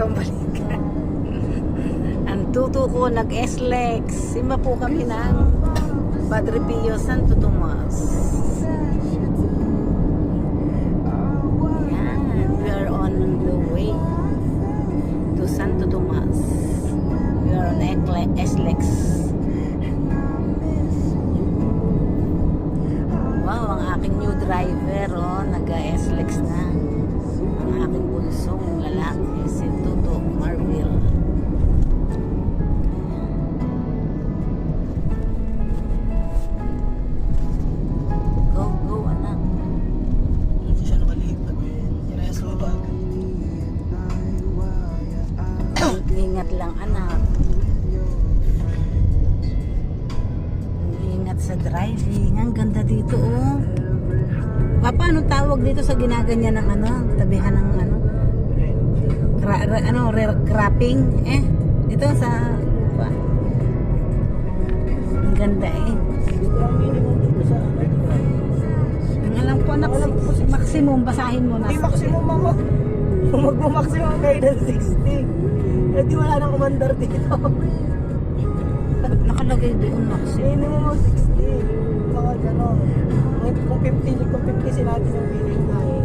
ang balikan. Ang tuto ko nag-SLEX. Simba po kami ng Padre Pio Santo Tomas. Yan, we are on the way to Santo Tomas. We are on SLEX. Wow, ang aking new driver, oh, nag-SLEX na. Ang aking bunsong lalaki, si Tuto Marville. Go, go, anak. Hindi siya nakalipat. Parehas mo ba? Ingat lang, anak. Ingat sa driving. Ang ganda dito, oh. Paano tawag dito sa ginaganyan ng ano, tabihan ng ano? Wrapping, eh. Dito sa ang ganda eh. Dito ang minimum dito sa Ang alam ko anak, maximum basahin mo na. Hindi maximum mama. Kung magmo-maximum kayo ng 60. Eh di wala nang umandar dito. Nakalagay doon maximum. Minimum mo 60. Mga gano'n. Kung 50 sinabi ng billing na eh.